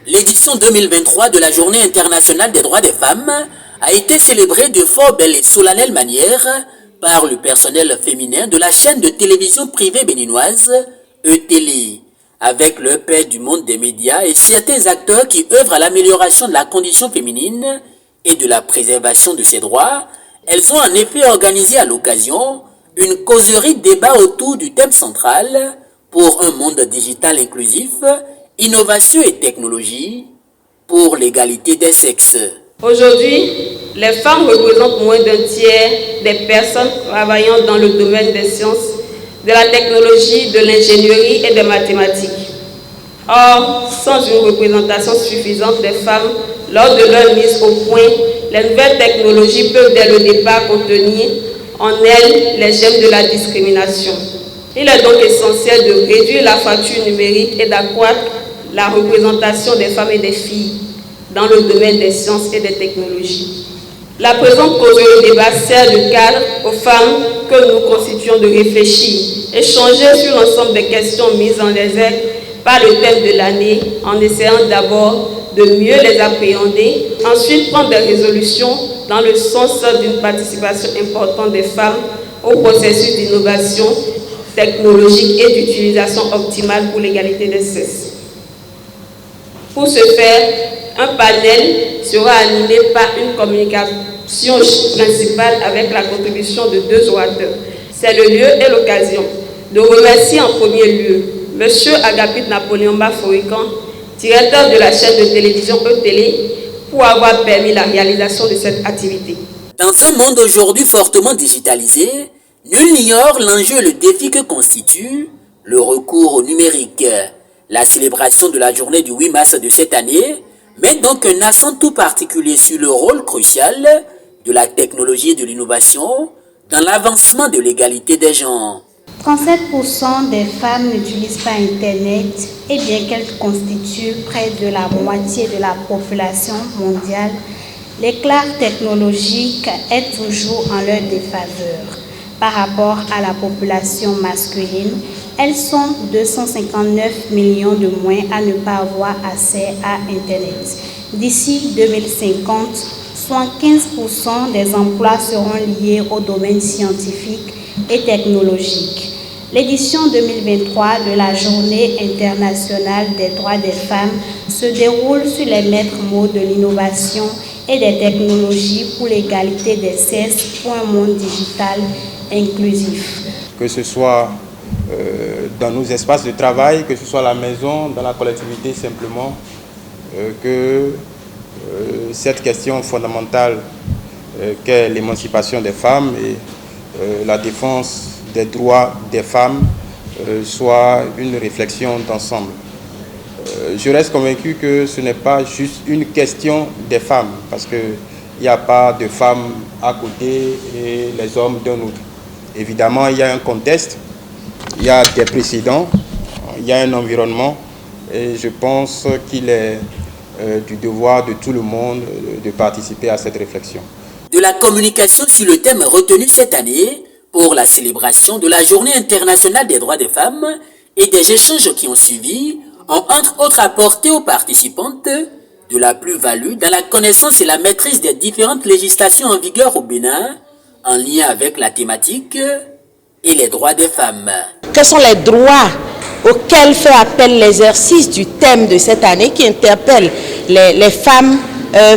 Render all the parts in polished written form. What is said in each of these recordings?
L'édition 2023 de la Journée internationale des droits des femmes a été célébrée de fort belle et solennelle manière par le personnel féminin de la chaîne de télévision privée béninoise E-Télé, avec le père du monde des médias et certains acteurs qui œuvrent à l'amélioration de la condition féminine et de la préservation de ses droits. Elles ont en effet organisé à l'occasion une causerie débat autour du thème central pour un monde digital inclusif, innovation et technologie pour l'égalité des sexes. Aujourd'hui, les femmes représentent moins d'un tiers des personnes travaillant dans le domaine des sciences, de la technologie, de l'ingénierie et des mathématiques. Or, sans une représentation suffisante des femmes lors de leur mise au point, les nouvelles technologies peuvent dès le départ contenir en elles les germes de la discrimination. Il est donc essentiel de réduire la fracture numérique et d'accroître la représentation des femmes et des filles dans le domaine des sciences et des technologies. La présente causerie débat sert de cadre aux femmes que nous constituons de réfléchir, échanger sur l'ensemble des questions mises en exergue par le thème de l'année, en essayant d'abord de mieux les appréhender, ensuite prendre des résolutions dans le sens d'une participation importante des femmes au processus d'innovation technologique et d'utilisation optimale pour l'égalité des sexes. Pour ce faire, un panel sera animé par une communication principale avec la contribution de 2 orateurs. C'est le lieu et l'occasion de remercier en premier lieu M. Agapit Napoléon Baforican, directeur de la chaîne de télévision E-Télé, pour avoir permis la réalisation de cette activité. Dans un monde aujourd'hui fortement digitalisé, nul n'ignore l'enjeu et le défi que constitue le recours au numérique. La célébration de la journée du 8 mars de cette année met donc un accent tout particulier sur le rôle crucial de la technologie et de l'innovation dans l'avancement de l'égalité des genres. 37% des femmes n'utilisent pas Internet et bien qu'elles constituent près de la moitié de la population mondiale, l'écart technologique est toujours en leur défaveur. Par rapport à la population masculine, elles sont 259 millions de moins à ne pas avoir accès à Internet. D'ici 2050, 75% des emplois seront liés au domaine scientifique et technologique. L'édition 2023 de la Journée internationale des droits des femmes se déroule sur les maîtres mots de l'innovation et des technologies pour l'égalité des sexes pour un monde digital inclusif. Que ce soit dans nos espaces de travail, que ce soit à la maison, dans la collectivité simplement, que cette question fondamentale qu'est l'émancipation des femmes et la défense des droits des femmes soit une réflexion d'ensemble. Je reste convaincu que ce n'est pas juste une question des femmes, parce qu'il n'y a pas de femmes à côté et les hommes d'un autre. Évidemment, il y a un contexte, il y a des précédents, il y a un environnement, et je pense qu'il est du devoir de tout le monde de participer à cette réflexion. De la communication sur le thème retenu cette année pour la célébration de la Journée internationale des droits des femmes et des échanges qui ont suivi ont entre autres apporté aux participantes de la plus-value dans la connaissance et la maîtrise des différentes législations en vigueur au Bénin en lien avec la thématique et les droits des femmes. Quels sont les droits auxquels fait appel l'exercice du thème de cette année qui interpelle les femmes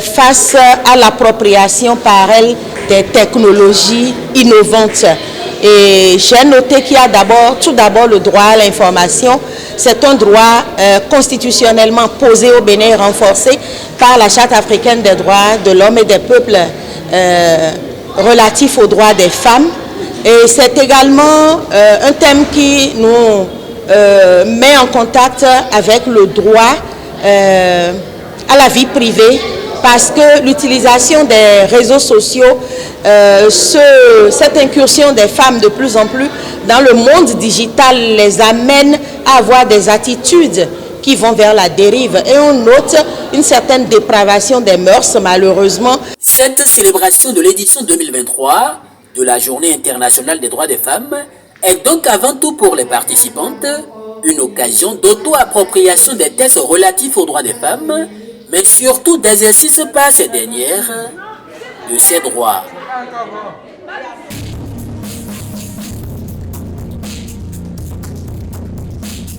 face à l'appropriation par elles des technologies innovantes. Et j'ai noté qu'il y a tout d'abord le droit à l'information. C'est un droit constitutionnellement posé au Bénin et renforcé par la Charte africaine des droits de l'homme et des peuples relatif aux droits des femmes. Et c'est également un thème qui nous met en contact avec le droit à la vie privée, parce que l'utilisation des réseaux sociaux, cette incursion des femmes de plus en plus dans le monde digital les amène à avoir des attitudes qui vont vers la dérive. Et on note une certaine dépravation des mœurs, malheureusement. Cette célébration de l'édition 2023 de la Journée internationale des droits des femmes est donc avant tout pour les participantes Une occasion d'auto-appropriation des textes relatifs aux droits des femmes, mais surtout d'exercice par ces dernières de ces droits.